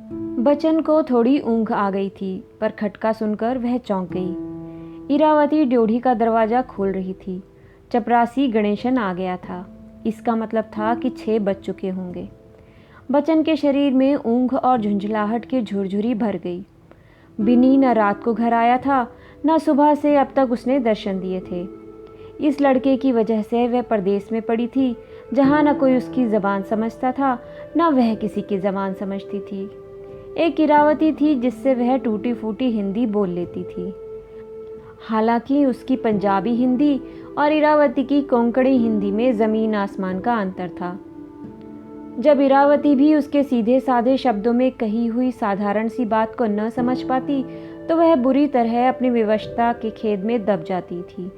बच्चन को थोड़ी ऊँघ आ गई थी, पर खटका सुनकर वह चौंक गई। इरावती ड्योढ़ी का दरवाज़ा खोल रही थी। चपरासी गणेशन आ गया था। इसका मतलब था कि 6 बज चुके होंगे। बच्चन के शरीर में ऊँघ और झुंझलाहट की झुरझुरी भर गई। बिनी न रात को घर आया था, न सुबह से अब तक उसने दर्शन दिए थे। इस लड़के की वजह से वह परदेश में पड़ी थी, जहाँ न कोई उसकी ज़बान समझता था, न वह किसी की ज़बान समझती थी। एक इरावती थी जिससे वह टूटी फूटी हिंदी बोल लेती थी। हालांकि उसकी पंजाबी हिंदी और इरावती की कोंकणी हिंदी में ज़मीन आसमान का अंतर था। जब इरावती भी उसके सीधे साधे शब्दों में कही हुई साधारण सी बात को न समझ पाती, तो वह बुरी तरह अपनी विवशता के खेद में दब जाती थी।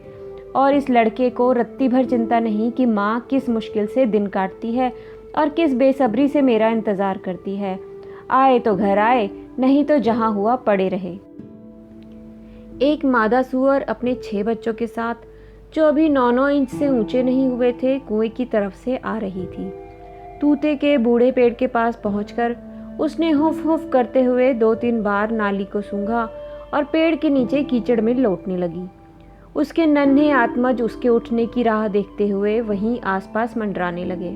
और इस लड़के को रत्ती भर चिंता नहीं कि माँ किस मुश्किल से दिन काटती है और किस बेसब्री से मेरा इंतज़ार करती है। आए तो घर आए, नहीं तो जहाँ हुआ पड़े रहे। एक मादा सूअर अपने 6 बच्चों के साथ, जो अभी 9-9 इंच से ऊंचे नहीं हुए थे, कुएं की तरफ से आ रही थी। तूते के बूढ़े पेड़ के पास पहुंचकर उसने हुफ हुफ करते हुए 2-3 बार नाली को सूंघा और पेड़ के नीचे कीचड़ में लौटने लगी। उसके नन्हे आत्मज उसके उठने की राह देखते हुए वहीं आसपास मंडराने लगे।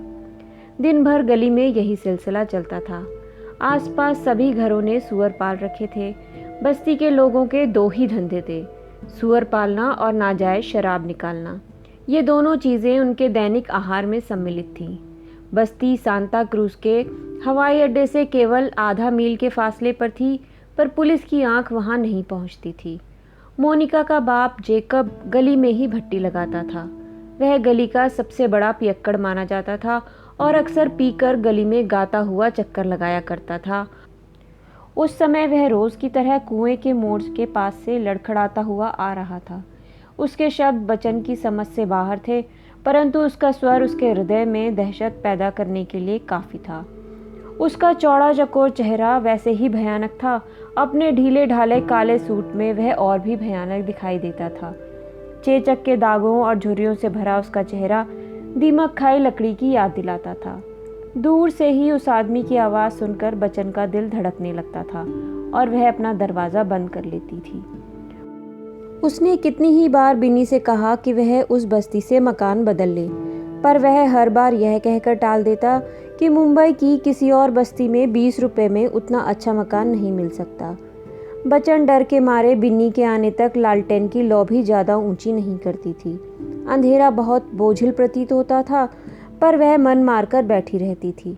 दिन भर गली में यही सिलसिला चलता था। आसपास सभी घरों ने सूअर पाल रखे थे। बस्ती के लोगों के 2 ही धंधे थे, सूअर पालना और नाजायज शराब निकालना। ये दोनों चीज़ें उनके दैनिक आहार में सम्मिलित थीं। बस्ती सांता क्रूज के हवाई अड्डे से केवल आधा मील के फासले पर थी, पर पुलिस की आंख वहां नहीं पहुंचती थी। मोनिका का बाप जेकब गली में ही भट्टी लगाता था। वह गली का सबसे बड़ा पियक्कड़ माना जाता था और अक्सर पीकर गली में गाता हुआ चक्कर लगाया करता था। उस समय वह रोज़ की तरह कुएं के मोड़ के पास से लड़खड़ाता हुआ आ रहा था। उसके शब्द बच्चन की समझ से बाहर थे, परंतु उसका स्वर उसके हृदय में दहशत पैदा करने के लिए काफ़ी था। उसका चौड़ा चकोर चेहरा वैसे ही भयानक था। अपने ढीले ढाले काले सूट में वह और भी भयानक दिखाई देता था। चेचक के दागों और झुर्रियों से भरा उसका चेहरा दीमक खाई लकड़ी की याद दिलाता था। दूर से ही उस आदमी की आवाज़ सुनकर बच्चन का दिल धड़कने लगता था और वह अपना दरवाज़ा बंद कर लेती थी। उसने कितनी ही बार बिन्नी से कहा कि वह उस बस्ती से मकान बदल ले, पर वह हर बार यह कहकर टाल देता कि मुंबई की किसी और बस्ती में 20 रुपये में उतना अच्छा मकान नहीं मिल सकता। बच्चन डर के मारे बिन्नी के आने तक लालटेन की लौ भी ज़्यादा ऊंची नहीं करती थी। अंधेरा बहुत बोझिल प्रतीत होता था, पर वह मन मारकर बैठी रहती थी।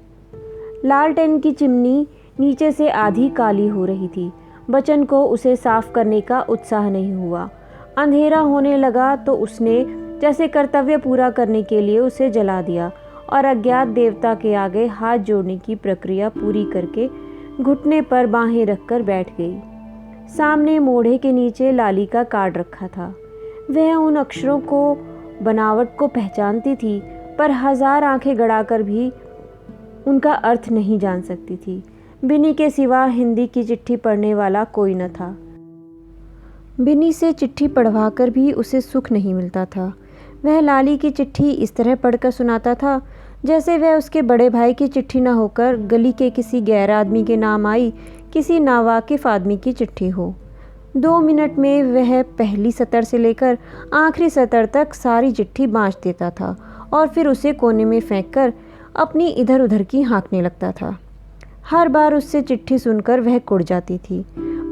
लालटेन की चिमनी नीचे से आधी काली हो रही थी। बच्चन को उसे साफ करने का उत्साह नहीं हुआ। अंधेरा होने लगा तो उसने जैसे कर्तव्य पूरा करने के लिए उसे जला दिया और अज्ञात देवता के आगे हाथ जोड़ने की प्रक्रिया पूरी करके घुटने पर बाहें रखकर बैठ गई। सामने मोढ़े के नीचे लाली का कार्ड रखा था। वह उन अक्षरों को बनावट को पहचानती थी, पर 1000 आंखें गड़ाकर भी उनका अर्थ नहीं जान सकती थी। बिन्नी के सिवा हिंदी की चिट्ठी पढ़ने वाला कोई न था। बिन्नी से चिट्ठी पढ़वाकर भी उसे सुख नहीं मिलता था। वह लाली की चिट्ठी इस तरह पढ़कर सुनाता था जैसे वह उसके बड़े भाई की चिट्ठी न होकर गली के किसी गैर आदमी के नाम आई किसी नावाकिफ आदमी की चिट्ठी हो। 2 मिनट में वह पहली सतर से लेकर आखिरी सतर तक सारी चिट्ठी बाँच देता था और फिर उसे कोने में फेंककर अपनी इधर उधर की हाँकने लगता था। हर बार उससे चिट्ठी सुनकर वह कुढ़ जाती थी,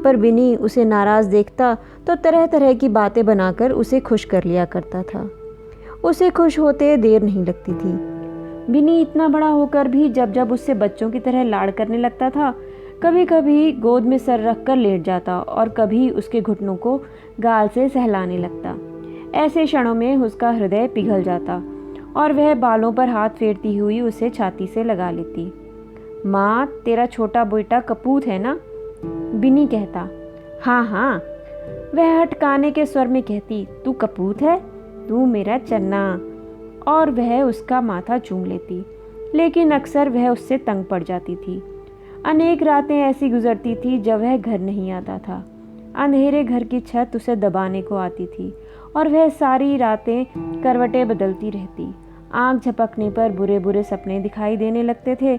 पर बिन्नी उसे नाराज़ देखता तो तरह तरह की बातें बनाकर उसे खुश कर लिया करता था। उसे खुश होते देर नहीं लगती थी। बिन्नी इतना बड़ा होकर भी जब जब उससे बच्चों की तरह लाड़ करने लगता था, कभी कभी गोद में सर रख कर लेट जाता और कभी उसके घुटनों को गाल से सहलाने लगता। ऐसे क्षणों में उसका हृदय पिघल जाता और वह बालों पर हाथ फेरती हुई उसे छाती से लगा लेती। माँ, तेरा छोटा बेटा कपूत है ना? बिन्नी कहता। हाँ हाँ। वह हटकाने के स्वर में कहती, तू कपूत है, तू मेरा चन्ना। और वह उसका माथा चूम लेती, लेकिन अक्सर वह उससे तंग पड़ जाती थी। अनेक रातें ऐसी गुजरती थी जब वह घर नहीं आता था। अंधेरे घर की छत उसे दबाने को आती थी और वह सारी रातें करवटें बदलती रहती। आँख झपकने पर बुरे बुरे सपने दिखाई देने लगते थे।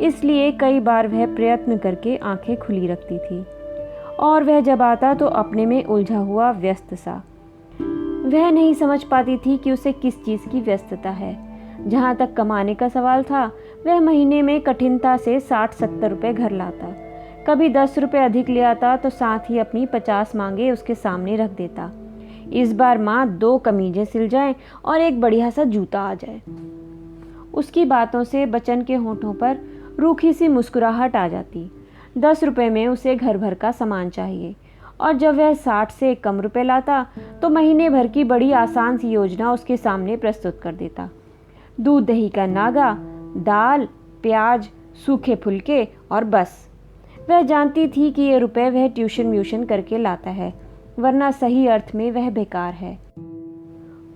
इसलिए कई बार वह प्रयत्न करके आंखें खुली रखती थी और वह जब आता तो अपने में उलझा हुआ व्यस्त सा। वह नहीं समझ पाती थी कि उसे किस चीज़ की व्यस्तता है। जहाँ तक कमाने का सवाल था, वह महीने में कठिनता से 60-70 रुपये घर लाता। कभी 10 रुपये अधिक ले आता तो साथ ही अपनी 50 मांगे उसके सामने रख देता। इस बार माँ 2 कमीजें सिल जाएं और एक बढ़िया सा जूता आ जाए। उसकी बातों से बच्चन के होठों पर रूखी सी मुस्कुराहट आ जाती। 10 रुपये में उसे घर भर का सामान चाहिए और जब वह 60 से कम रुपए लाता तो महीने भर की बड़ी आसान सी योजना उसके सामने प्रस्तुत कर देता। दूध दही का नागा, दाल, प्याज, सूखे फुलके और बस। वह जानती थी कि ये रुपए वह ट्यूशन व्यूशन करके लाता है, वरना सही अर्थ में वह बेकार है।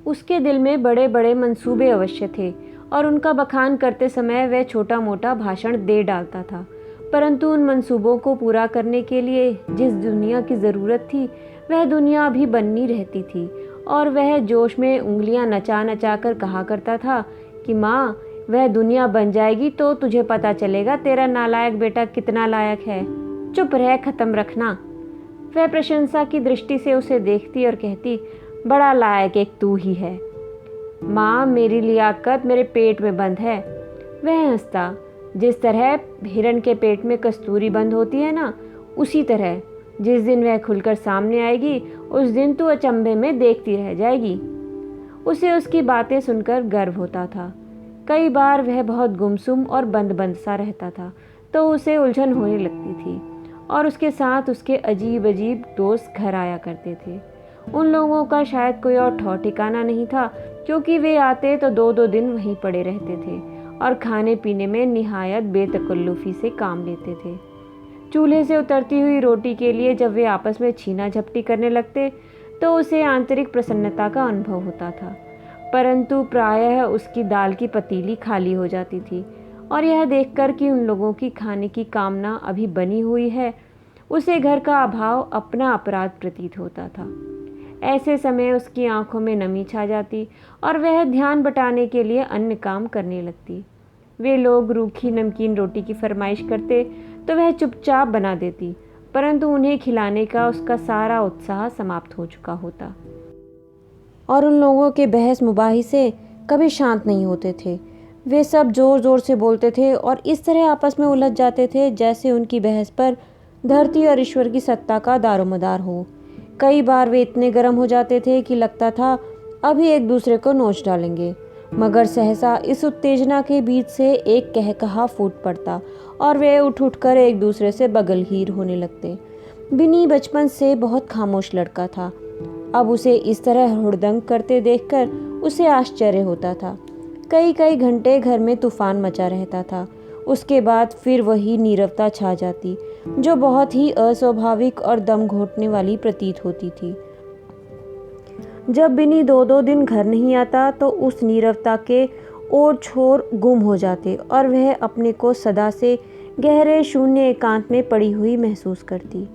उसके दिल में बड़े बड़े मंसूबे अवश्य थे और उनका बखान करते समय वह छोटा मोटा भाषण दे डालता था, परंतु उन मंसूबों को पूरा करने के लिए जिस दुनिया की ज़रूरत थी वह दुनिया अभी बननी रहती थी और वह जोश में उंगलियां नचा नचा कर कहा करता था कि माँ, वह दुनिया बन जाएगी तो तुझे पता चलेगा तेरा नालायक बेटा कितना लायक है। चुप रह, खत्म रखना। वह प्रशंसा की दृष्टि से उसे देखती और कहती, बड़ा लायक एक तू ही है माँ, मेरी लियाकत मेरे पेट में बंद है। वह हंसता, जिस तरह हिरण के पेट में कस्तूरी बंद होती है ना, उसी तरह जिस दिन वह खुलकर सामने आएगी उस दिन तू अचंभे में देखती रह जाएगी। उसे उसकी बातें सुनकर गर्व होता था। कई बार वह बहुत गुमसुम और बंद बंद सा रहता था तो उसे उलझन होने लगती थी और उसके साथ उसके अजीब अजीब दोस्त घर आया करते थे। उन लोगों का शायद कोई और ठौर ठिकाना नहीं था, क्योंकि वे आते तो 2-2 दिन वहीं पड़े रहते थे और खाने पीने में निहायत बेतकल्लुफ़ी से काम लेते थे। चूल्हे से उतरती हुई रोटी के लिए जब वे आपस में छीना झपटी करने लगते तो उसे आंतरिक प्रसन्नता का अनुभव होता था, परंतु प्रायः उसकी दाल की पतीली खाली हो जाती थी और यह देखकर कि उन लोगों की खाने की कामना अभी बनी हुई है, उसे घर का अभाव अपना अपराध प्रतीत होता था। ऐसे समय उसकी आंखों में नमी छा जाती और वह ध्यान बटाने के लिए अन्य काम करने लगती। वे लोग रूखी नमकीन रोटी की फरमाइश करते तो वह चुपचाप बना देती, परंतु उन्हें खिलाने का उसका सारा उत्साह समाप्त हो चुका होता और उन लोगों के बहस मुबाहिसे कभी शांत नहीं होते थे। वे सब जोर जोर से बोलते थे और इस तरह आपस में उलझ जाते थे जैसे उनकी बहस पर धरती और ईश्वर की सत्ता का दारोमदार हो। कई बार वे इतने गर्म हो जाते थे कि लगता था अभी एक दूसरे को नोच डालेंगे, मगर सहसा इस उत्तेजना के बीच से एक कहकहा फूट पड़ता और वे उठ उठकर एक दूसरे से बगलहीर होने लगते। बिनी बचपन से बहुत खामोश लड़का था। अब उसे इस तरह हुड़दंग करते देखकर उसे आश्चर्य होता था। कई कई घंटे घर में तूफान मचा रहता था। उसके बाद फिर वही नीरवता छा जाती जो बहुत ही अस्वाभाविक और दम घोटने वाली प्रतीत होती थी। जब बिनी 2-2 दिन घर नहीं आता तो उस नीरवता के ओर छोर गुम हो जाते और वह अपने को सदा से गहरे शून्य एकांत में पड़ी हुई महसूस करती।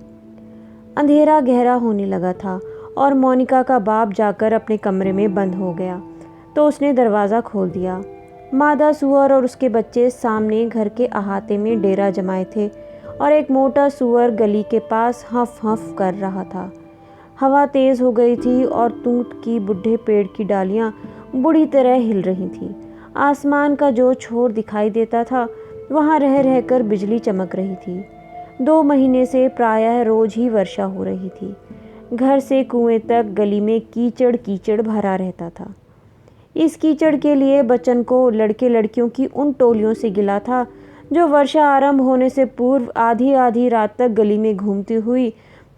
अंधेरा गहरा होने लगा था और मोनिका का बाप जाकर अपने कमरे में बंद हो गया तो उसने दरवाज़ा खोल दिया। मादा सूअर और उसके बच्चे सामने घर के अहाते में डेरा जमाए थे और एक मोटा सूअर गली के पास हफ हफ कर रहा था। हवा तेज़ हो गई थी और तूत की बुढ़े पेड़ की डालियां बुरी तरह हिल रही थीं। आसमान का जो छोर दिखाई देता था वहाँ रह रहकर बिजली चमक रही थी। 2 महीने से प्रायः रोज ही वर्षा हो रही थी। घर से कुएं तक गली में कीचड़ कीचड़ भरा रहता था। इस कीचड़ के लिए बच्चन को लड़के लड़कियों की उन टोलियों से गिला था जो वर्षा आरंभ होने से पूर्व आधी आधी रात तक गली में घूमती हुई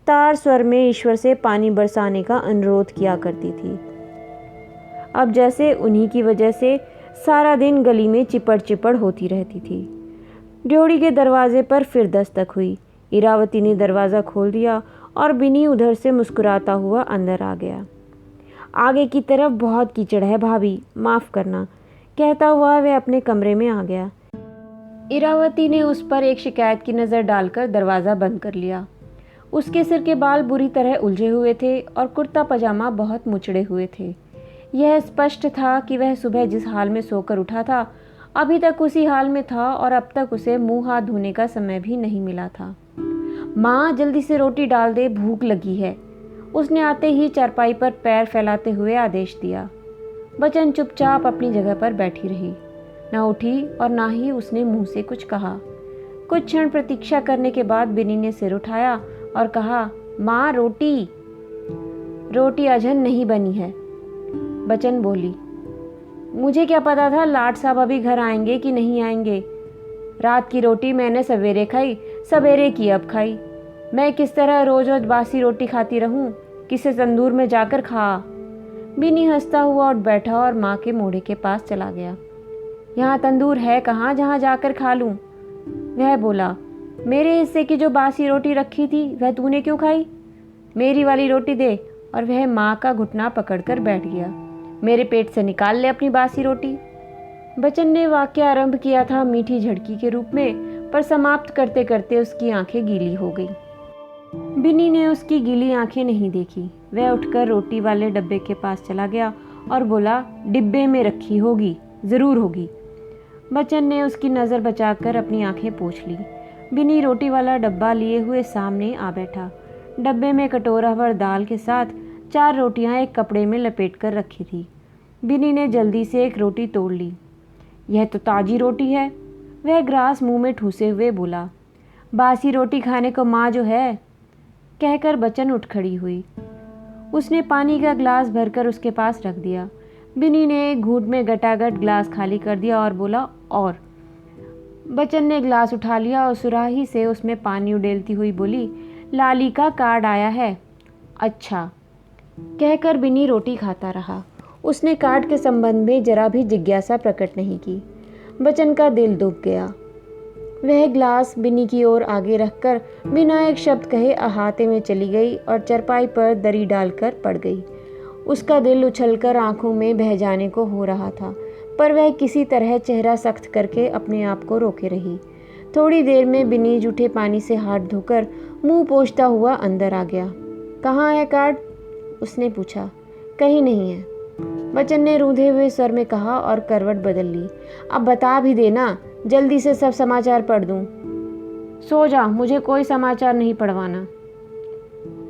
तार स्वर में ईश्वर से पानी बरसाने का अनुरोध किया करती थी। अब जैसे उन्हीं की वजह से सारा दिन गली में चिपड़ चिपड़ होती रहती थी। ड्योढ़ी के दरवाजे पर फिर दस्तक हुई। इरावती ने दरवाज़ा खोल दिया और बिनी उधर से मुस्कुराता हुआ अंदर आ गया। आगे की तरफ बहुत कीचड़ है भाभी, माफ़ करना, कहता हुआ वह अपने कमरे में आ गया। इरावती ने उस पर एक शिकायत की नज़र डालकर दरवाज़ा बंद कर लिया। उसके सिर के बाल बुरी तरह उलझे हुए थे और कुर्ता पजामा बहुत मुचड़े हुए थे। यह स्पष्ट था कि वह सुबह जिस हाल में सोकर उठा था अभी तक उसी हाल में था और अब तक उसे मुंह हाथ धोने का समय भी नहीं मिला था। माँ, जल्दी से रोटी डाल दे, भूख लगी है, उसने आते ही चारपाई पर पैर फैलाते हुए आदेश दिया। बच्चन चुपचाप अपनी जगह पर बैठी रही, ना उठी और ना ही उसने मुंह से कुछ कहा। कुछ क्षण प्रतीक्षा करने के बाद बिनी ने सिर उठाया और कहा, माँ रोटी। रोटी अजहन नहीं बनी है, बच्चन बोली। मुझे क्या पता था लाट साहब अभी घर आएंगे कि नहीं आएंगे। रात की रोटी मैंने सवेरे खाई, सवेरे की अब खाई। मैं किस तरह रोज रोज बासी रोटी खाती रहूं, किसे तंदूर में जाकर खा। बिनी हंसता हुआ उठ बैठा और माँ के मोढ़े के पास चला गया। यहाँ तंदूर है कहाँ जहाँ जाकर खा लूँ, वह बोला। मेरे हिस्से की जो बासी रोटी रखी थी वह तूने क्यों खाई? मेरी वाली रोटी दे। और वह माँ का घुटना पकड़कर बैठ गया। मेरे पेट से निकाल ले अपनी बासी रोटी। बच्चन ने वाक्य आरंभ किया था मीठी झड़की के रूप में, पर समाप्त करते करते उसकी आंखें गीली हो गई। बिनी ने उसकी गीली आंखें नहीं देखी। वह उठकर रोटी वाले डब्बे के पास चला गया और बोला, डिब्बे में रखी होगी, जरूर होगी। बच्चन ने उसकी नज़र बचाकर अपनी आंखें पोंछ ली। बिनी रोटी वाला डब्बा लिए हुए सामने आ बैठा। डब्बे में कटोरा भर दाल के साथ 4 रोटियां एक कपड़े में लपेट कर रखी थी। बिनी ने जल्दी से एक रोटी तोड़ ली। यह तो ताजी रोटी है, वह ग्रास मुंह में ठूसे हुए बोला। बासी रोटी खाने को माँ जो है, कहकर बच्चन उठ खड़ी हुई। उसने पानी का ग्लास भरकर उसके पास रख दिया। बिनी ने एक घूंट में गटागट ग्लास खाली कर दिया और बोला, और। बच्चन ने ग्लास उठा लिया और सुराही से उसमें पानी उड़ेलती हुई बोली, लाली का कार्ड आया है। अच्छा, कहकर बिनी रोटी खाता रहा। उसने कार्ड के संबंध में जरा भी जिज्ञासा प्रकट नहीं की। बच्चन का दिल दुख गया। वह ग्लास बिनी की ओर आगे रखकर बिना एक शब्द कहे अहाते में चली गई और चरपाई पर दरी डालकर पड़ गई। उसका दिल उछलकर आंखों में बह जाने को हो रहा था, पर वह किसी तरह चेहरा सख्त करके अपने आप को रोके रही। थोड़ी देर में बिनी जूठे पानी से हाथ धोकर मुंह पोंछता हुआ अंदर आ गया। कहाँ है कार्ड? उसने पूछा। कहीं नहीं है, बच्चन ने रूंधे हुए स्वर में कहा और करवट बदल ली। अब बता भी देना, जल्दी से सब समाचार पढ़ दूं। सो जा, मुझे कोई समाचार नहीं पढ़वाना।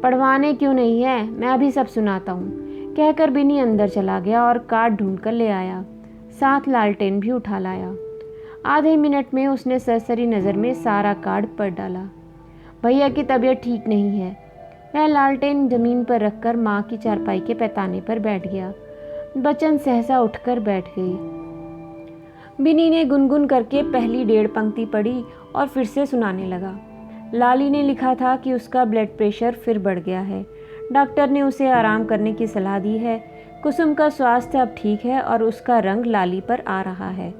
पढ़वाने क्यों नहीं है, मैं अभी सब सुनाता हूँ, कहकर बिनी अंदर चला गया और कार्ड ढूंढ कर ले आया। साथ लालटेन भी उठा लाया। आधे मिनट में उसने सरसरी नज़र में सारा कार्ड पढ़ डाला। भैया की तबीयत ठीक नहीं है। वह लालटेन जमीन पर रखकर माँ की चारपाई के पैताने पर बैठ गया। बच्चन सहसा उठकर बैठ गई। बिनी ने गुनगुन करके पहली 1.5 पंक्ति पढ़ी और फिर से सुनाने लगा। लाली ने लिखा था कि उसका ब्लड प्रेशर फिर बढ़ गया है। डॉक्टर ने उसे आराम करने की सलाह दी है। कुसुम का स्वास्थ्य अब ठीक है और उसका रंग लाली पर आ रहा है।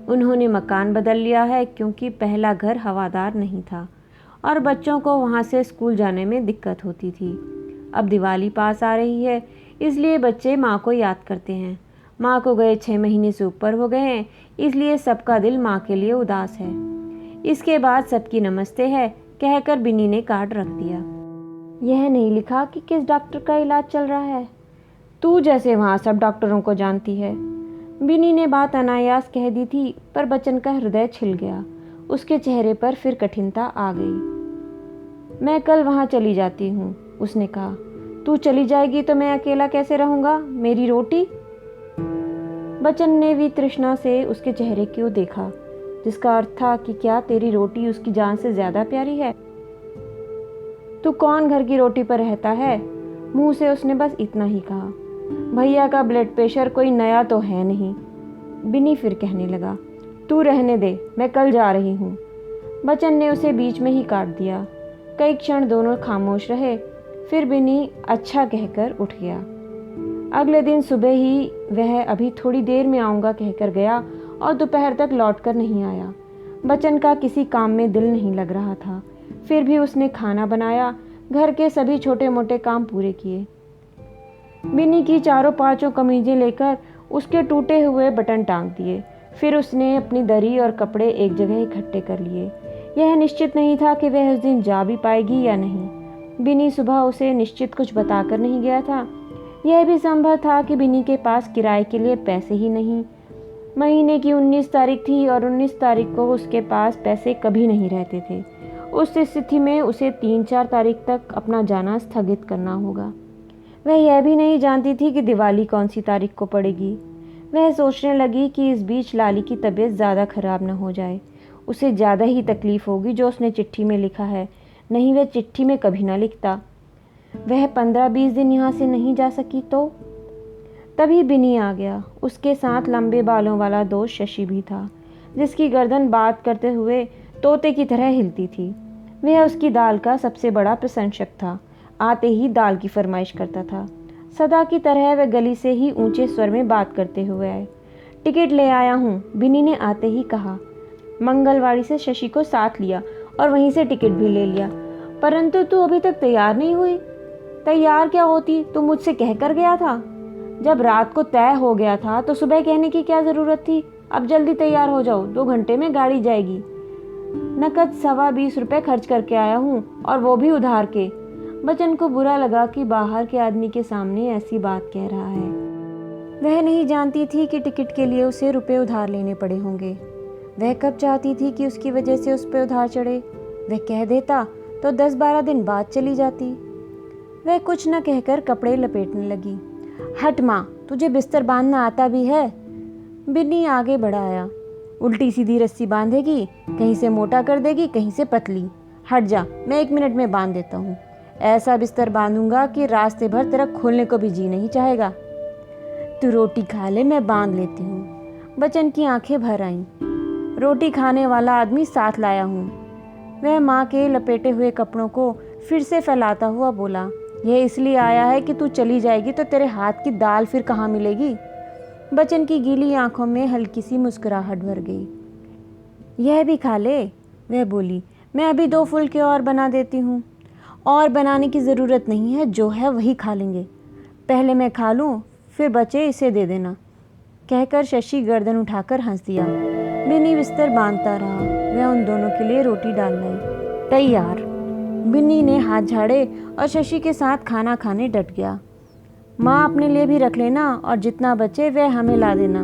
उन्होंने मकान बदल लिया है क्योंकि पहला घर हवादार नहीं था और बच्चों को वहाँ से स्कूल जाने में दिक्कत होती थी। अब दिवाली पास आ रही है, इसलिए बच्चे माँ को याद करते हैं। माँ को गए 6 महीने से ऊपर हो गए हैं, इसलिए सबका दिल माँ के लिए उदास है। इसके बाद सबकी नमस्ते है, कहकर बिनी ने कार्ड रख दिया। यह नहीं लिखा कि किस डॉक्टर का इलाज चल रहा है। तू जैसे वहाँ सब डॉक्टरों को जानती है। बिनी ने बात अनायास कह दी थी, पर बच्चन का हृदय छिल गया। उसके चेहरे पर फिर कठिनता आ गई। मैं कल वहाँ चली जाती हूँ, उसने कहा। तू चली जाएगी तो मैं अकेला कैसे रहूँगा? मेरी रोटी? बच्चन ने भी तृष्णा से उसके चेहरे की ओर देखा, जिसका अर्थ था कि क्या तेरी रोटी उसकी जान से ज्यादा प्यारी है? तू कौन घर की रोटी पर रहता है? मुंह से उसने बस इतना ही कहा। भैया का ब्लड प्रेशर कोई नया तो है नहीं। बिनी फिर कहने लगा, तू रहने दे, मैं कल जा रही हूँ। बच्चन ने उसे बीच में ही काट दिया। कई क्षण दोनों खामोश रहे, फिर बिनी अच्छा कहकर उठ गया। अगले दिन सुबह ही वह अभी थोड़ी देर में आऊँगा कहकर गया और दोपहर तक लौट कर नहीं आया। बच्चन का किसी काम में दिल नहीं लग रहा था, फिर भी उसने खाना बनाया, घर के सभी छोटे मोटे काम पूरे किए। बिनी की 4-5 कमीजें लेकर उसके टूटे हुए बटन टांग दिए। फिर उसने अपनी दरी और कपड़े एक जगह इकट्ठे कर लिए। यह निश्चित नहीं था कि वह उस दिन जा भी पाएगी या नहीं। बिनी सुबह उसे निश्चित कुछ बताकर नहीं गया था। यह भी संभव था कि बिनी के पास किराए के लिए पैसे ही नहीं। महीने की 19 तारीख थी और 19 तारीख को उसके पास पैसे कभी नहीं रहते थे। उस स्थिति में उसे 3-4 तारीख तक अपना जाना स्थगित करना होगा। वह यह भी नहीं जानती थी कि दिवाली कौन सी तारीख को पड़ेगी। वह सोचने लगी कि इस बीच लाली की तबीयत ज़्यादा खराब न हो जाए। उसे ज़्यादा ही तकलीफ़ होगी जो उसने चिट्ठी में लिखा है, नहीं वह चिट्ठी में कभी ना लिखता। वह 15-20 दिन यहाँ से नहीं जा सकी तो? तभी बिनी आ गया। उसके साथ लंबे बालों वाला दोस्त शशि भी था, जिसकी गर्दन बात करते हुए तोते की तरह हिलती थी। वह उसकी दाल का सबसे बड़ा प्रशंसक था। आते ही दाल की फरमाइश करता था। सदा की तरह वह गली से ही ऊंचे स्वर में बात करते हुए आए। टिकट ले आया हूँ, बिनी ने आते ही कहा। मंगलवाड़ी से शशि को साथ लिया और वहीं से टिकट भी ले लिया। परंतु तू अभी तक तैयार नहीं हुई। तैयार क्या होती, तू मुझसे कह कर गया था। जब रात को तय हो गया था तो सुबह कहने की क्या ज़रूरत थी। अब जल्दी तैयार हो जाओ, 2 घंटे में गाड़ी जाएगी। नकद 20 रुपये खर्च करके आया हूँ, और वो भी उधार के। बच्चन को बुरा लगा कि बाहर के आदमी के सामने ऐसी बात कह रहा है। वह नहीं जानती थी कि टिकट के लिए उसे रुपए उधार लेने पड़े होंगे। वह कब चाहती थी कि उसकी वजह से उस पर उधार चढ़े। वह कह देता तो 10-12 दिन बाद चली जाती। वह कुछ न कहकर कपड़े लपेटने लगी। हट माँ, तुझे बिस्तर बांधना आता भी है। बिन्नी आगे बढ़ाया। उल्टी सीधी रस्सी बांधेगी, कहीं से मोटा कर देगी, कहीं से पतली। हट जा, मैं 1 मिनट में बांध देता हूँ। ऐसा बिस्तर बांधूंगा कि रास्ते भर तेरा खोलने को भी जी नहीं चाहेगा। तू रोटी खा ले, मैं बांध लेती हूँ। बच्चन की आंखें भर आईं। रोटी खाने वाला आदमी साथ लाया हूँ। वह माँ के लपेटे हुए कपड़ों को फिर से फैलाता हुआ बोला, यह इसलिए आया है कि तू चली जाएगी तो तेरे हाथ की दाल फिर कहाँ मिलेगी। बच्चन की गीली आंखों में हल्की सी मुस्कुराहट भर गई। यह भी खा ले, वह बोली। मैं अभी 2 फुलके और बना देती हूँ। और बनाने की ज़रूरत नहीं है, जो है वही खा लेंगे। पहले मैं खा लूँ, फिर बचे इसे दे देना। कहकर शशि गर्दन उठाकर हंस दिया। बिन्नी बिस्तर बांधता रहा। वह उन दोनों के लिए रोटी डाल लाई। तैयार। बिन्नी ने हाथ झाड़े और शशि के साथ खाना खाने डट गया। माँ अपने लिए भी रख लेना, और जितना बचे वह हमें ला देना।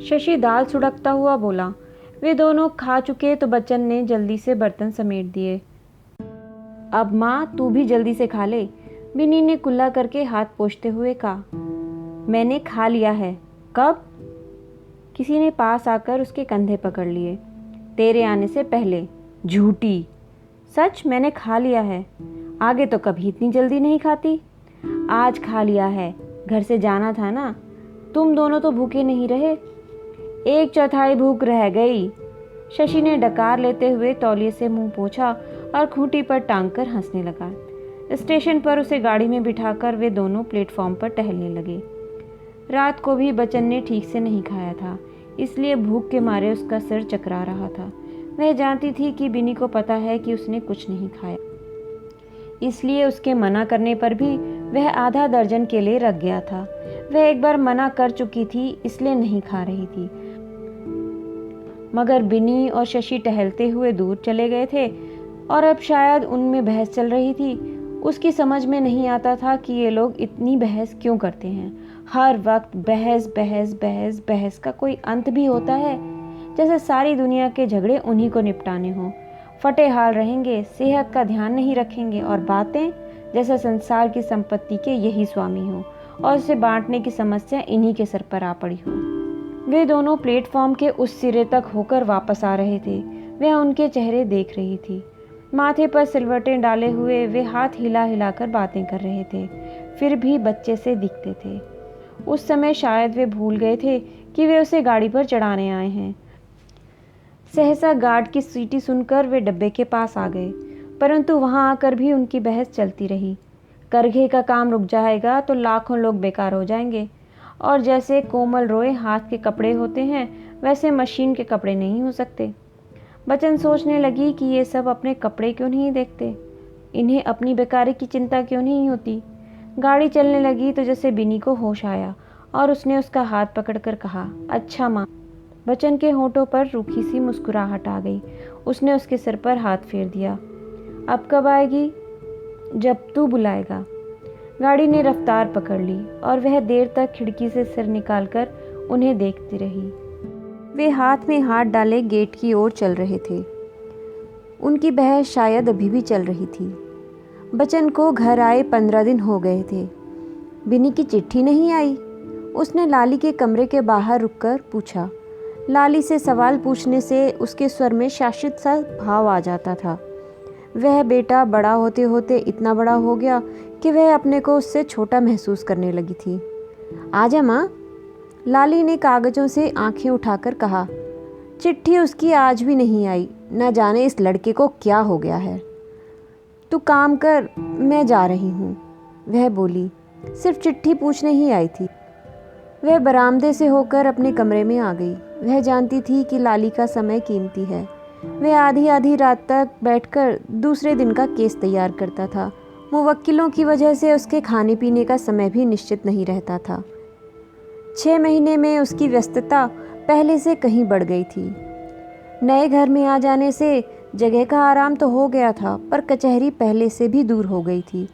शशि दाल सुड़कता हुआ बोला। वे दोनों खा चुके तो बच्चन ने जल्दी से बर्तन समेट दिए। अब माँ तू भी जल्दी से खा ले, बिन्नी ने कुल्ला करके हाथ पोंछते हुए कहा। मैंने खा लिया है। कब? किसी ने पास आकर उसके कंधे पकड़ लिए। तेरे आने से पहले। झूठी। सच, मैंने खा लिया है। आगे तो कभी इतनी जल्दी नहीं खाती। आज खा लिया है, घर से जाना था ना। तुम दोनों तो भूखे नहीं रहे। 1/4 भूख रह गई। शशि ने डकार लेते हुए तौलिए से मुंह पोंछा और खूंटी पर टांग कर हंसने लगा। स्टेशन पर उसे गाड़ी में बिठाकर वे दोनों प्लेटफॉर्म पर टहलने लगे। रात को भी बच्चन ने ठीक से नहीं खाया था, इसलिए भूख के मारे उसका सिर चकरा रहा था। वह जानती थी कि बिनी को पता है कि उसने कुछ नहीं खाया, इसलिए उसके मना करने पर भी वह आधा दर्जन केले रख गया था। वह एक बार मना कर चुकी थी, इसलिए नहीं खा रही थी। मगर बिनी और शशि टहलते हुए दूर चले गए थे और अब शायद उनमें बहस चल रही थी। उसकी समझ में नहीं आता था कि ये लोग इतनी बहस क्यों करते हैं। हर वक्त बहस बहस बहस बहस का कोई अंत भी होता है? जैसे सारी दुनिया के झगड़े उन्हीं को निपटाने हों। फटे हाल रहेंगे, सेहत का ध्यान नहीं रखेंगे, और बातें जैसे संसार की संपत्ति के यही स्वामी हों और उसे बांटने की समस्या इन्हीं के सर पर आ पड़ी हो। वे दोनों प्लेटफॉर्म के उस सिरे तक होकर वापस आ रहे थे। वह उनके चेहरे देख रही थी। माथे पर सिलवटें डाले हुए वे हाथ हिला हिलाकर बातें कर रहे थे, फिर भी बच्चे से दिखते थे। उस समय शायद वे भूल गए थे कि वे उसे गाड़ी पर चढ़ाने आए हैं। सहसा गार्ड की सीटी सुनकर वे डब्बे के पास आ गए, परंतु वहां आकर भी उनकी बहस चलती रही। करघे का काम रुक जाएगा तो लाखों लोग बेकार हो जाएंगे, और जैसे कोमल रोए हाथ के कपड़े होते हैं वैसे मशीन के कपड़े नहीं हो सकते। बच्चन सोचने लगी कि ये सब अपने कपड़े क्यों नहीं देखते, इन्हें अपनी बेकारी की चिंता क्यों नहीं होती। गाड़ी चलने लगी तो जैसे बिनी को होश आया और उसने उसका हाथ पकड़कर कहा, अच्छा माँ। बच्चन के होठों पर रूखी सी मुस्कुराहट आ गई। उसने उसके सिर पर हाथ फेर दिया। अब कब आएगी? जब तू बुलाएगा। गाड़ी ने रफ्तार पकड़ ली और वह देर तक खिड़की से सिर निकालकर उन्हें देखती रही। वे हाथ में हाथ डाले गेट की ओर चल रहे थे। उनकी बहस शायद अभी भी चल रही थी। बच्चन को घर आए 15 दिन हो गए थे। बिनी की चिट्ठी नहीं आई। उसने लाली के कमरे के बाहर रुककर पूछा। लाली से सवाल पूछने से उसके स्वर में शासित सा भाव आ जाता था। वह बेटा बड़ा होते होते इतना बड़ा हो गया कि वह अपने को उससे छोटा महसूस करने लगी थी। आजा माँ, लाली ने कागजों से आंखें उठाकर कहा। चिट्ठी उसकी आज भी नहीं आई। न जाने इस लड़के को क्या हो गया है। तू काम कर, मैं जा रही हूँ, वह बोली। सिर्फ चिट्ठी पूछने ही आई थी। वह बरामदे से होकर अपने कमरे में आ गई। वह जानती थी कि लाली का समय कीमती है। वह आधी आधी रात तक बैठकर दूसरे दिन का केस तैयार करता था। मुवक्किलों की वजह से उसके खाने पीने का समय भी निश्चित नहीं रहता था। 6 महीने में उसकी व्यस्तता पहले से कहीं बढ़ गई थी। नए घर में आ जाने से जगह का आराम तो हो गया था, पर कचहरी पहले से भी दूर हो गई थी।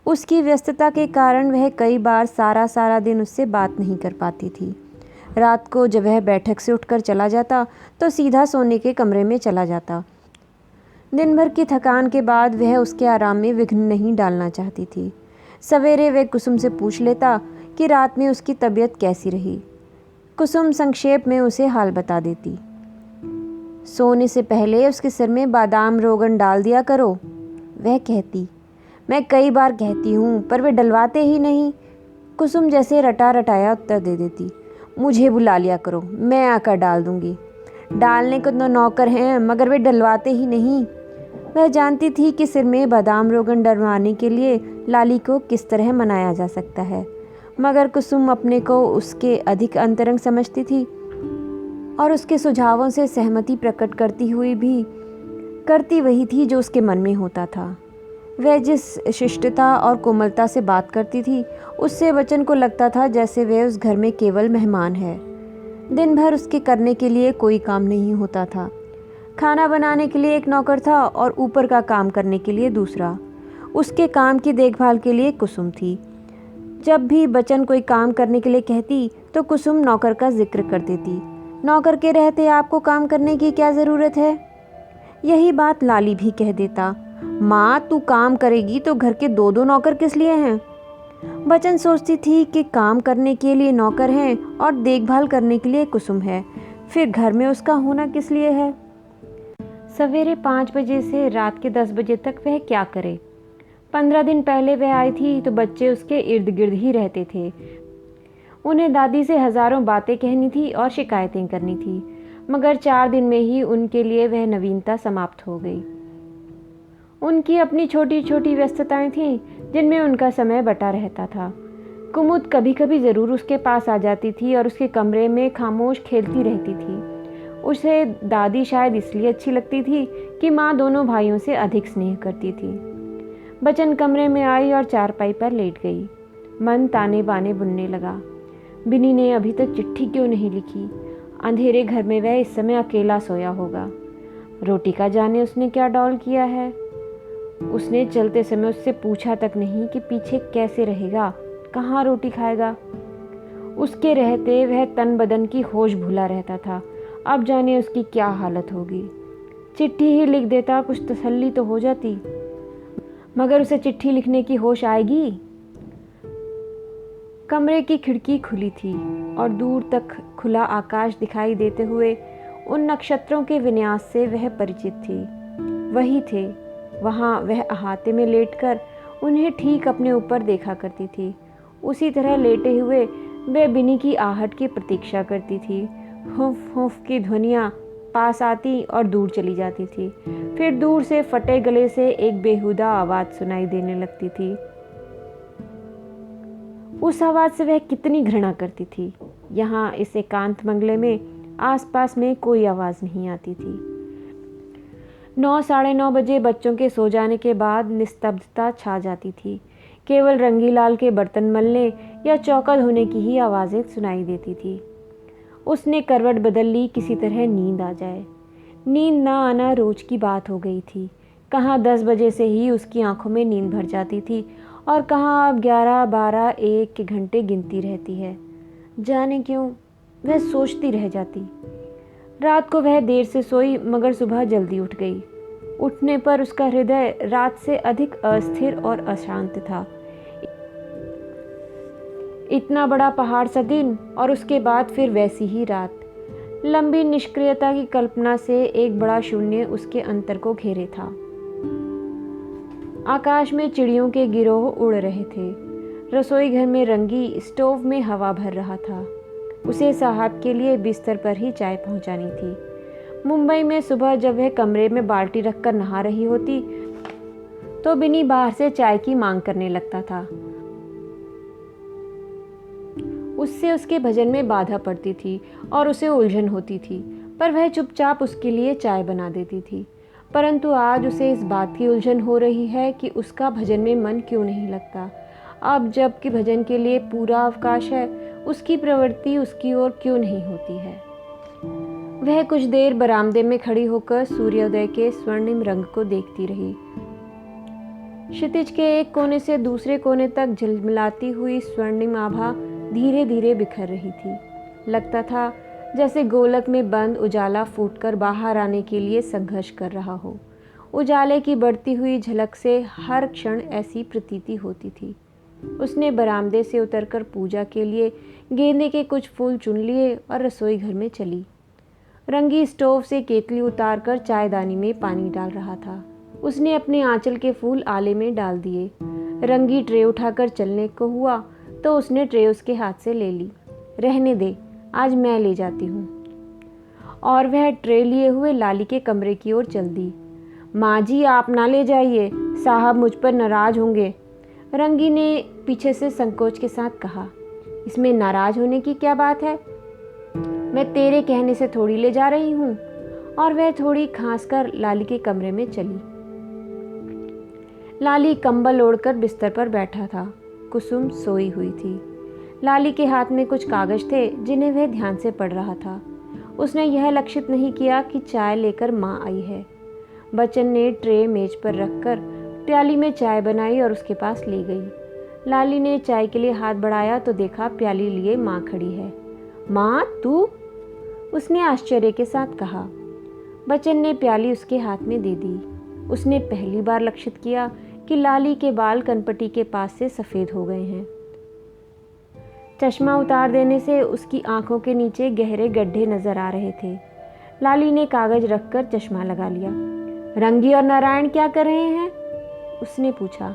उसकी व्यस्तता के कारण वह कई बार सारा दिन उससे बात नहीं कर पाती थी। रात को जब वह बैठक से उठकर चला जाता तो सीधा सोने के कमरे में चला जाता। दिन भर की थकान के बाद वह उसके आराम में विघ्न नहीं डालना चाहती थी। सवेरे वह कुसुम से पूछ लेता कि रात में उसकी तबीयत कैसी रही। कुसुम संक्षेप में उसे हाल बता देती। सोने से पहले उसके सिर में बादाम रोगन डाल दिया करो, वह कहती। मैं कई बार कहती हूँ पर वे डलवाते ही नहीं। कुसुम जैसे रटा रटाया उत्तर दे देती। मुझे बुला लिया करो, मैं आकर डाल दूंगी। डालने को तो नौकर हैं मगर वे डलवाते ही नहीं। वह जानती थी कि सिर में बादाम रोगन डलवाने के लिए लाली को किस तरह मनाया जा सकता है, मगर कुसुम अपने को उसके अधिक अंतरंग समझती थी और उसके सुझावों से सहमति प्रकट करती हुई भी करती वही थी जो उसके मन में होता था। वह जिस शिष्टता और कोमलता से बात करती थी उससे बच्चन को लगता था जैसे वह उस घर में केवल मेहमान है। दिन भर उसके करने के लिए कोई काम नहीं होता था। खाना बनाने के लिए एक नौकर था और ऊपर का काम करने के लिए दूसरा। उसके काम की देखभाल के लिए कुसुम थी। जब भी बच्चन कोई काम करने के लिए कहती तो कुसुम नौकर का जिक्र कर देती। नौकर के रहते आपको काम करने की क्या ज़रूरत है? यही बात लाली भी कह देता। माँ, तू काम करेगी तो घर के 2-2 नौकर किस लिए हैं? बच्चन सोचती थी कि काम करने के लिए नौकर हैं और देखभाल करने के लिए कुसुम है, फिर घर में उसका होना किस लिए है? सवेरे 5 बजे से रात के 10 बजे तक वह क्या करे? 15 दिन पहले वह आई थी तो बच्चे उसके इर्द गिर्द ही रहते थे। उन्हें दादी से हजारों बातें कहनी थी और शिकायतें करनी थी, मगर 4 दिन में ही उनके लिए वह नवीनता समाप्त हो गई। उनकी अपनी छोटी छोटी व्यस्तताएं थीं जिनमें उनका समय बटा रहता था। कुमुद कभी कभी ज़रूर उसके पास आ जाती थी और उसके कमरे में खामोश खेलती रहती थी। उसे दादी शायद इसलिए अच्छी लगती थी कि माँ दोनों भाइयों से अधिक स्नेह करती थी। बच्चन कमरे में आई और चारपाई पर लेट गई। मन ताने बाने बुनने लगा। बिनी ने अभी तक चिट्ठी क्यों नहीं लिखी? अंधेरे घर में वह इस समय अकेला सोया होगा। रोटी का जाने उसने क्या डौल किया है। उसने चलते समय उससे पूछा तक नहीं कि पीछे कैसे रहेगा, कहाँ रोटी खाएगा। उसके रहते वह तन बदन की होश भूला रहता था। अब जाने उसकी क्या हालत होगी। चिट्ठी ही लिख देता, कुछ तसल्ली तो हो जाती, मगर उसे चिट्ठी लिखने की होश आएगी? कमरे की खिड़की खुली थी और दूर तक खुला आकाश दिखाई देते हुए उन नक्षत्रों के विन्यास से वह परिचित थी। वही थे, वहाँ वह अहाते में लेटकर उन्हें ठीक अपने ऊपर देखा करती थी। उसी तरह लेटे हुए वह बिनी की आहट की प्रतीक्षा करती थी। हुफ हुफ की ध्वनियाँ पास आती और दूर चली जाती थी। फिर दूर से फटे गले से एक बेहुदा आवाज़ सुनाई देने लगती थी। उस आवाज़ से वह कितनी घृणा करती थी। यहाँ इस एकांत बंगले में आसपास में कोई आवाज़ नहीं आती थी। 9-9:30 बजे बच्चों के सो जाने के बाद निस्तब्धता छा जाती थी। केवल रंगीलाल के बर्तन मलने या चौका धोने की ही आवाज़ें सुनाई देती थी। उसने करवट बदल ली, किसी तरह नींद आ जाए। नींद ना आना रोज की बात हो गई थी। कहाँ 10 बजे से ही उसकी आंखों में नींद भर जाती थी और कहाँ अब 11, 12, 1 के घंटे गिनती रहती है। जाने क्यों वह सोचती रह जाती। रात को वह देर से सोई मगर सुबह जल्दी उठ गई। उठने पर उसका हृदय रात से अधिक अस्थिर और अशांत था। इतना बड़ा पहाड़ सा दिन और उसके बाद फिर वैसी ही रात। लंबी निष्क्रियता की कल्पना से एक बड़ा शून्य उसके अंतर को घेरे था। आकाश में चिड़ियों के गिरोह उड़ रहे थे। रसोई घर में रंगी स्टोव में हवा भर रहा था। उसे साहब के लिए बिस्तर पर ही चाय पहुंचानी थी। मुंबई में सुबह जब वह कमरे में बाल्टी रखकर नहा रही होती तो बिनी बाहर से चाय की मांग करने लगता था। उससे उसके भजन में बाधा पड़ती थी और उसे उलझन होती थी, पर वह चुपचाप उसके लिए चाय बना देती थी। परंतु आज उसे इस बात की उलझन हो रही है कि उसका भजन में मन क्यों नहीं लगता। अब जबकि भजन के लिए पूरा अवकाश है, उसकी प्रवृत्ति उसकी ओर क्यों नहीं होती है। वह कुछ देर बरामदे में खड़ी होकर सूर्योदय के स्वर्णिम रंग को देखती रही। क्षितिज के एक कोने से दूसरे कोने तक झिलमिलाती हुई स्वर्णिम आभा धीरे धीरे बिखर रही थी। लगता था जैसे गोलक में बंद उजाला फूटकर बाहर आने के लिए संघर्ष कर रहा हो। उजाले की बढ़ती हुई झलक से हर क्षण ऐसी प्रतीति होती थी। उसने बरामदे से उतरकर पूजा के लिए गेंदे के कुछ फूल चुन लिए और रसोई घर में चली। रंगी स्टोव से केतली उतारकर चायदानी में पानी डाल रहा था। उसने अपने आंचल के फूल आले में डाल दिए। रंगी ट्रे उठाकर चलने को हुआ तो उसने ट्रे उसके हाथ से ले ली। रहने दे, आज मैं ले जाती हूँ। और वह ट्रे लिए हुए लाली के कमरे की ओर चल दी। माँ जी, आप ना ले जाइए, साहब मुझ पर नाराज होंगे, रंगी ने पीछे से संकोच के साथ कहा। इसमें नाराज होने की क्या बात है? मैं तेरे कहने से थोड़ी ले जा रही हूँ। और वह थोड़ी खांसकर लाली के कमरे में चली। लाली कंबल ओढ़कर बिस्तर पर बैठा था। कुसुम सोई हुई थी। लाली के हाथ में कुछ कागज थे जिन्हें वह ध्यान से पढ़ रहा था। उसने यह लक्षित नहीं किया कि चाय लेकर माँ आई है। बच्चन ने ट्रे मेज पर रखकर प्याली में चाय बनाई और उसके पास ले गई। लाली ने चाय के लिए हाथ बढ़ाया तो देखा प्याली लिए माँ खड़ी है। माँ, तू? उसने आश्चर्य के साथ कहा। बच्चन ने प्याली उसके हाथ में दे दी। उसने पहली बार लक्षित किया कि लाली के बाल कनपटी के पास से सफ़ेद हो गए हैं। चश्मा उतार देने से उसकी आंखों के नीचे गहरे गड्ढे नजर आ रहे थे। लाली ने कागज रखकर चश्मा लगा लिया। रंगी और नारायण क्या कर रहे हैं? उसने पूछा।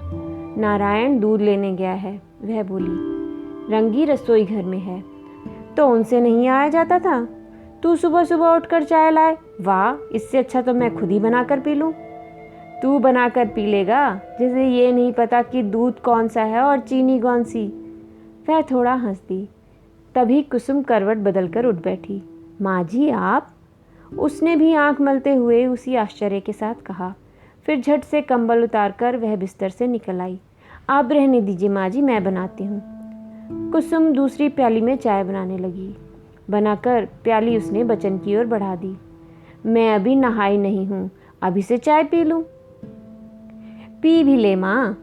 नारायण दूध लेने गया है, वह बोली। रंगी रसोई घर में है। तो उनसे नहीं आया जाता था? तू सुबह सुबह उठकर चाय लाए। वाह, इससे अच्छा तो मैं खुद ही बनाकर पी लूं। तू बनाकर पी लेगा, जिसे ये नहीं पता कि दूध कौन सा है और चीनी कौन सी। वह थोड़ा हंस दी। तभी कुसुम करवट बदलकर उठ बैठी। माँ जी, आप? उसने भी आंख मलते हुए उसी आश्चर्य के साथ कहा। फिर झट से कंबल उतारकर वह बिस्तर से निकल आई। आप रहने दीजिए माँ जी, मैं बनाती हूँ। कुसुम दूसरी प्याली में चाय बनाने लगी। बनाकर प्याली उसने बच्चन की ओर बढ़ा दी। मैं अभी नहाई नहीं हूँ, अभी से चाय पी लूँ। पी भी ले माँ,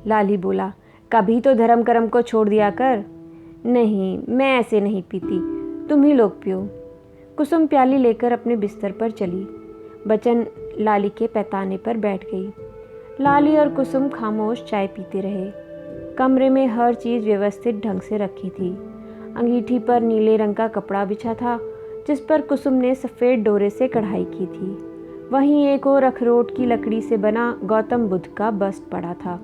लाली बोला। कभी तो धर्म कर्म को छोड़ दिया कर। नहीं, मैं ऐसे नहीं पीती, तुम ही लोग पियो। कुसुम प्याली लेकर अपने बिस्तर पर चली। बच्चन लाली के पैताने पर बैठ गई। लाली और कुसुम खामोश चाय पीते रहे। कमरे में हर चीज़ व्यवस्थित ढंग से रखी थी। अंगीठी पर नीले रंग का कपड़ा बिछा था जिस पर कुसुम ने सफ़ेद डोरे से कढ़ाई की थी। वहीं एक और अखरोट की लकड़ी से बना गौतम बुद्ध का बस्ट पड़ा था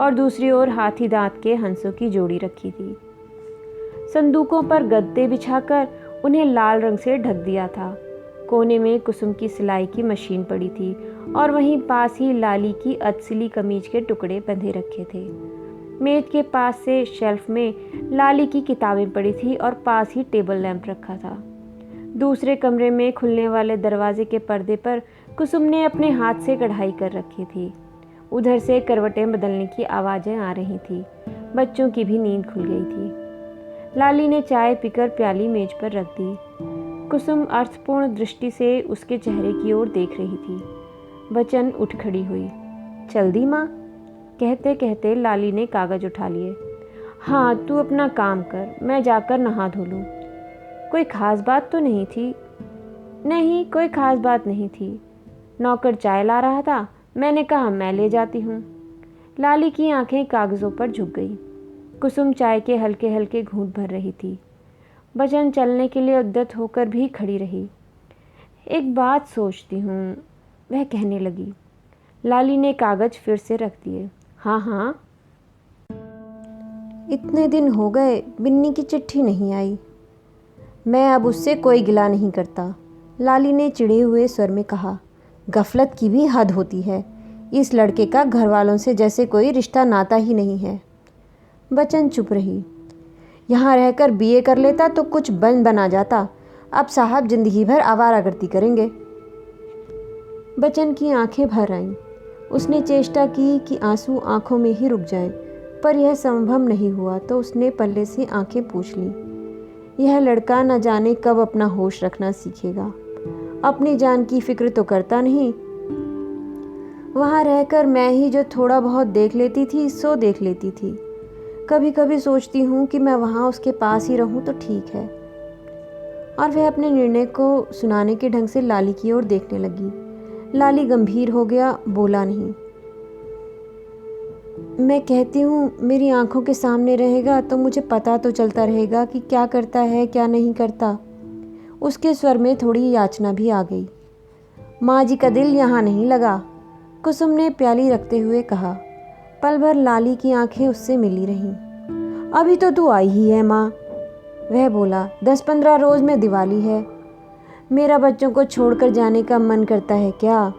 और दूसरी ओर हाथी दांत के हंसों की जोड़ी रखी थी। संदूकों पर गद्दे बिछाकर उन्हें लाल रंग से ढक दिया था। कोने में कुसुम की सिलाई की मशीन पड़ी थी और वहीं पास ही लाली की अतसिली कमीज के टुकड़े बंधे रखे थे। मेज के पास से शेल्फ में लाली की किताबें पड़ी थी और पास ही टेबल लैंप रखा था। दूसरे कमरे में खुलने वाले दरवाजे के पर्दे पर कुसुम ने अपने हाथ से कढ़ाई कर रखी थी। उधर से करवटें बदलने की आवाज़ें आ रही थी। बच्चों की भी नींद खुल गई थी। लाली ने चाय पीकर प्याली मेज पर रख दी। कुसुम अर्थपूर्ण दृष्टि से उसके चेहरे की ओर देख रही थी। बच्चन उठ खड़ी हुई। चल दी माँ? कहते कहते लाली ने कागज उठा लिए। हाँ, तू अपना काम कर, मैं जाकर नहा धो लूँ। कोई ख़ास बात तो नहीं थी? नहीं, कोई ख़ास बात नहीं थी। नौकर चाय ला रहा था, मैंने कहा मैं ले जाती हूँ। लाली की आंखें कागज़ों पर झुक गई। कुसुम चाय के हल्के हल्के घूंट भर रही थी। बचन चलने के लिए उद्यत होकर भी खड़ी रही। एक बात सोचती हूँ, वह कहने लगी। लाली ने कागज़ फिर से रख दिए। हाँ हाँ। इतने दिन हो गए, बिन्नी की चिट्ठी नहीं आई। मैं अब उससे कोई गिला नहीं करता, लाली ने चिढ़े हुए स्वर में कहा। गफलत की भी हद होती है। इस लड़के का घर वालों से जैसे कोई रिश्ता नाता ही नहीं है। बचन चुप रही। यहाँ रहकर बीए कर लेता तो कुछ बना जाता। अब साहब जिंदगी भर आवारागर्दी करेंगे। बचन की आंखें भर आईं। उसने चेष्टा की कि आंसू आंखों में ही रुक जाएं, पर यह संभव नहीं हुआ तो उसने पल्ले से आंखें पोंछ लीं। यह लड़का न जाने कब अपना होश रखना सीखेगा। अपनी जान की फिक्र तो करता नहीं। वहाँ रहकर मैं ही जो थोड़ा बहुत देख लेती थी सो देख लेती थी। कभी कभी सोचती हूँ कि मैं वहाँ उसके पास ही रहूँ तो ठीक है। और वह अपने निर्णय को सुनाने के ढंग से लाली की ओर देखने लगी। लाली गंभीर हो गया, बोला नहीं। मैं कहती हूँ मेरी आंखों के सामने रहेगा तो मुझे पता तो चलता रहेगा कि क्या करता है क्या नहीं करता। उसके स्वर में थोड़ी याचना भी आ गई। माँ जी का दिल यहाँ नहीं लगा, कुसुम ने प्याली रखते हुए कहा। पल भर लाली की आंखें उससे मिली रहीं। अभी तो तू आई ही है माँ, वह बोला। 10-15 रोज़ में दिवाली है। मेरा बच्चों को छोड़कर जाने का मन करता है क्या?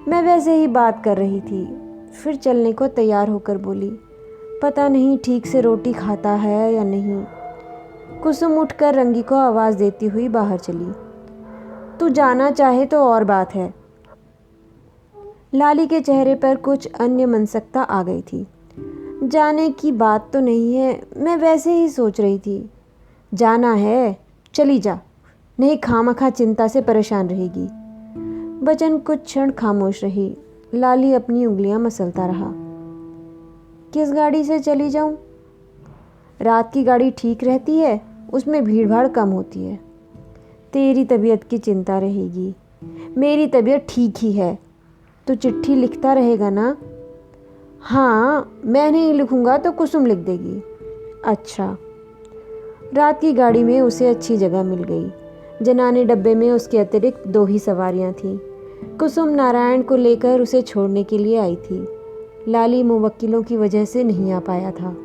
मैं वैसे ही बात कर रही थी, फिर चलने को तैयार होकर बोली। पता नहीं ठीक से रोटी खाता है या नहीं। कुसुम उठकर रंगी को आवाज़ देती हुई बाहर चली। तू जाना चाहे तो और बात है। लाली के चेहरे पर कुछ अन्य मनसकता आ गई थी। जाने की बात तो नहीं है, मैं वैसे ही सोच रही थी। जाना है, चली जा, नहीं खामखा चिंता से परेशान रहेगी। बचन कुछ क्षण खामोश रही। लाली अपनी उंगलियां मसलता रहा। किस गाड़ी से चली जाऊं? रात की गाड़ी ठीक रहती है, उसमें भीड़ भाड़ कम होती है। तेरी तबीयत की चिंता रहेगी, मेरी तबीयत ठीक ही है। तो चिट्ठी लिखता रहेगा ना? हाँ, मैं नहीं लिखूंगा तो कुसुम लिख देगी। अच्छा। रात की गाड़ी में उसे अच्छी जगह मिल गई। जनाने डब्बे में उसके अतिरिक्त 2 ही सवारियां थीं। कुसुम नारायण को लेकर उसे छोड़ने के लिए आई थी। लाली मुवक्किलों की वजह से नहीं आ पाया था।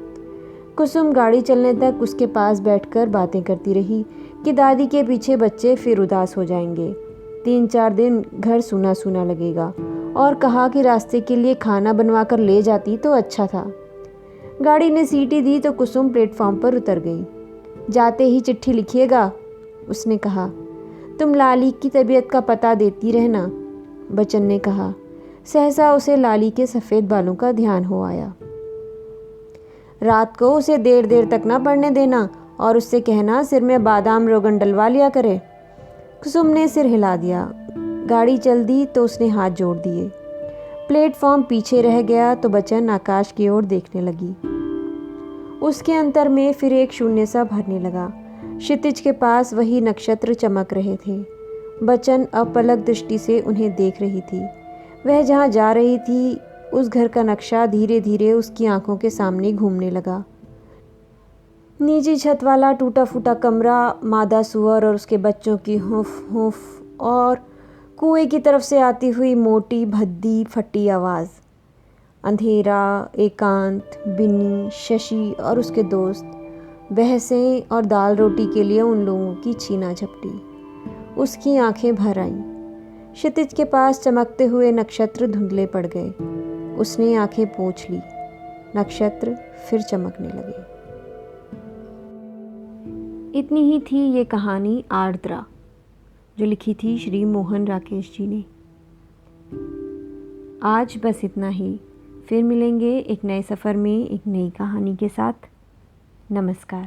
कुसुम गाड़ी चलने तक उसके पास बैठकर बातें करती रही कि दादी के पीछे बच्चे फिर उदास हो जाएंगे। 3-4 दिन घर सूना सूना लगेगा, और कहा कि रास्ते के लिए खाना बनवा कर ले जाती तो अच्छा था। गाड़ी ने सीटी दी तो कुसुम प्लेटफॉर्म पर उतर गई। जाते ही चिट्ठी लिखिएगा, उसने कहा। तुम लाली की तबीयत का पता देती रहना, बचन ने कहा। सहसा उसे लाली के सफ़ेद बालों का ध्यान हो आया। रात को उसे देर देर तक ना पढ़ने देना, और उससे कहना सिर में बादाम रोगन डलवा लिया करे। कुसुम ने सिर हिला दिया। गाड़ी चल दी तो उसने हाथ जोड़ दिए। प्लेटफॉर्म पीछे रह गया तो बचन आकाश की ओर देखने लगी। उसके अंतर में फिर एक शून्य सा भरने लगा। क्षितिज के पास वही नक्षत्र चमक रहे थे। बचन अपलक दृष्टि से उन्हें देख रही थी। वह जहाँ जा रही थी उस घर का नक्शा धीरे धीरे उसकी आंखों के सामने घूमने लगा। नीची छत वाला टूटा फूटा कमरा, मादा सुअर और उसके बच्चों की हुफ हुफ, और कुएं की तरफ से आती हुई मोटी भद्दी फटी आवाज़। अंधेरा, एकांत, बिन्नी, शशि और उसके दोस्त, बहसें और दाल रोटी के लिए उन लोगों की छीना झपटी। उसकी आंखें भर आईं। क्षितिज के पास चमकते हुए नक्षत्र धुंधले पड़ गए। उसने आंखें पोंछ ली। नक्षत्र फिर चमकने लगे। इतनी ही थी ये कहानी आर्द्रा, जो लिखी थी श्री मोहन राकेश जी ने। आज बस इतना ही। फिर मिलेंगे एक नए सफ़र में एक नई कहानी के साथ। नमस्कार।